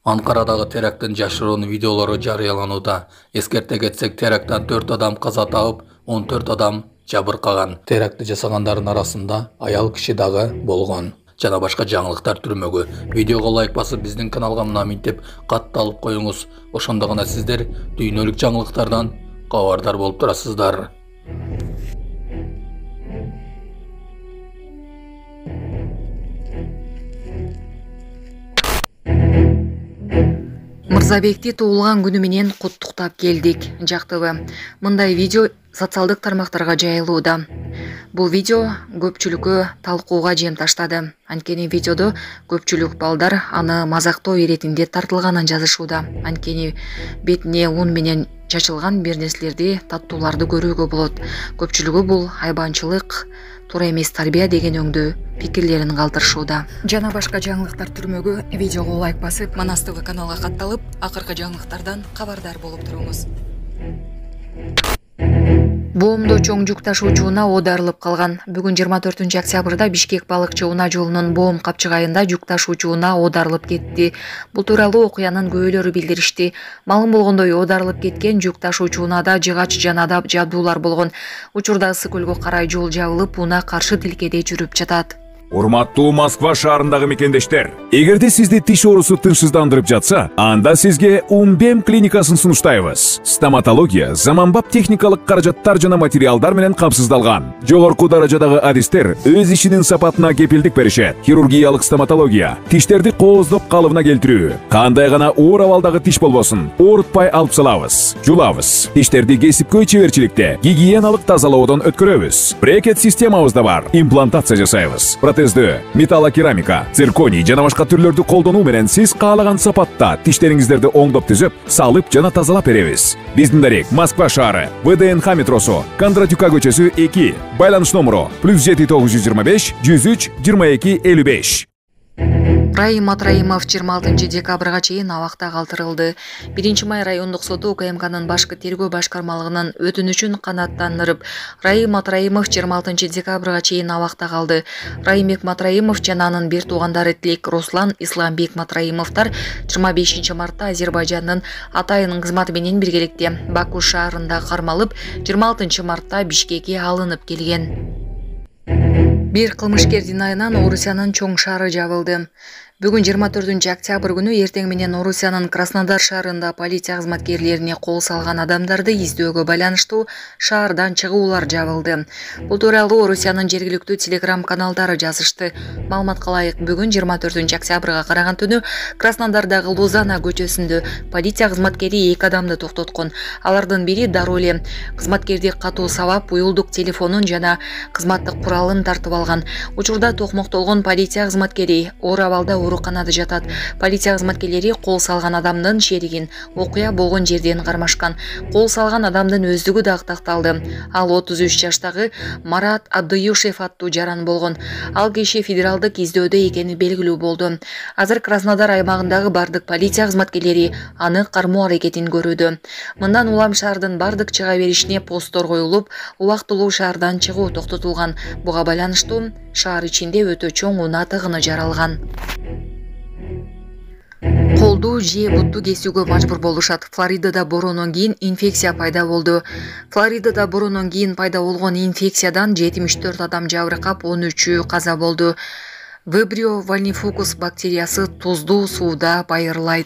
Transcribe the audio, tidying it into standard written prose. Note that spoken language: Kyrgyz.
Анкарадагы теракттын жашыруун видеолору жарыяланууда. Эскерте кетсек, теракттан 4 адам каза тагып, 14 адам жабыркаган. Терактты жасагандардын арасында аял киши дагы болгон. Жана башка жаңылыктар түрмөгү. Видеого лайк басып, биздин каналга мынаминтип катталып коюңуз. Ошондо гана сиздер дүйнөлүк жаңылыктардан кабардар болуп турасыздар. Мырзабекти туулган күнү менен куттуктап келдик. Жактыбы. Мындай видео социалдык тармактарга жайылууда. Бул видео көпчүлүккө талкууга жем таштады. Анткени видеодо көпчүлүк балдар аны мазактоо иретинде тартылганын жазышууда. Анткени бетине ун менен чачылган бир нерселерди, таттууларды көрүүгө болот. Көпчүлүгү бул айбанчылык, туура эмес тарбия деген өңдүү пикирлерин калтырышууда. Жана башка жаңылыктар түрмөгү видеого лайк басып, Манас ТВ каналга катталып, акыркы жаңылыктардан кабардар болуп туруңуз. Боомдо чоң жүк ташуучуна оодарылып калган. Бүгүн 24 октябрда Бишкек балыкчы унаа жолунун Боом капчыгайында жүк ташуучуна оодарылып кетти. Бул тууралуу окуянын күбөлөрү билдиришти. Малым болгондой, оодарылып кеткен жүк ташуучунада жыгач жана да жабдуулар болгон. Учурда Ысык көлгө карай жол жабылып, унаа каршы тилкеде жүрүп жатат. Урматтуу Москва шаарындагы мекендештер, эгерде сизди тиш оорусу тынчсыздандырып жатса, анда сизге Умбем клиникасын сунуштайбыз. Стоматология заманбап техникалык каражаттар жана материалдар менен камсыздалган. Жогорку даражадагы адистер өз ишинин сапатына кепилдик беришет. Хирургиялык стоматология, тиштерди кооздоп калыбына келтирүү, кандай гана оор абалдагы тиш болбосун, оорутпай алып салабыз, жулабыз. Тиштерди кесипкөй чеберчиликте, гигиеналык тазалоодон өткөрөбүз. Брекет системабыз да бар, имплантация жасайбыз. Металлокерамика, цирконий жана башка түрлөрдү колдонуу менен сиз каалаган сапатта тиштериңиздерди оңдоп түзөп, салып жана тазалап беребиз. Биздин дарек Москва шаары, ВДНХ метросу, Кондратюка көчөсү 2, байланыш номеру +7 925 103 22 55. Раим Матраимов 26 декабрга чейин абакта калтырылды. 1 май райондук соту УКМКнын башкы тергөө башкармалыгынын өтүнүчүн канааттандырып, Раим Матраимов 26 декабрга чейин абакта калды. Раимбек Матраимов жана анын бир туугандары Тилек Руслан, Исламбек Матраимовтар 25 мартта Азербайжандын Атайынын кызматы менен биргеликте Баку шаарында кармалып, 26 мартта Бишкекке алынып келген. Бир кылмышкердин айынан Орусиянын чоң шаары жабылды. Бүгүн 24 октябрь күнү эртең менен Орусиянын Краснодар шаарында полиция кызматкерлерине кол салган адамдарды издөөгө байланыштуу шаардан чыгуулар жабылды. Бул тууралуу Орусиянын жергиликтүү телеграм каналдары жазышты. Маалыматка ылайык, бүгүн 24 октябрга караган түнү Краснодардагы Лузана көчөсүндө полиция кызматкери 2 адамды токтоткон. Алардын бири дароо эле кызматкерди катуу сабап, уюлдук телефонун жана кызматтык куралын тартып алган. Учурда токмоктолгон полиция кызматкери оор абалда ооруканада жатат. Полиция кызматкерлери кол салган адамдын шеригин окуя болгон жерден кармашкан. Кол салган адамдын өздүгү да такталды. Ал 33 жаштагы Марат Абдыюшев аттуу жаран болгон. Ал киши федералдык издөөдө экени белгилүү болду. Азыр Краснодар аймагындагы бардык полиция кызматкерлери аны кармоо аракетин көрүүдө. Мындан улам шаардын бардык чыга беришине посттор коюлуп, убактылуу шаардан чыгуу токтотулган. Буга байланыштуу шаар ичинде өтө чоң унаа тыгыны жаралган. Колду же бутту кесүүгө мажбур болушат. Флоридада бороондон кийин инфекция пайда болду. Флоридада бороондон кийин пайда болгон инфекциядан 74 адам жабыркап, 13-ü каза болду. Вибрио вальнифокус бактериясы туздуу сууда байырлайт.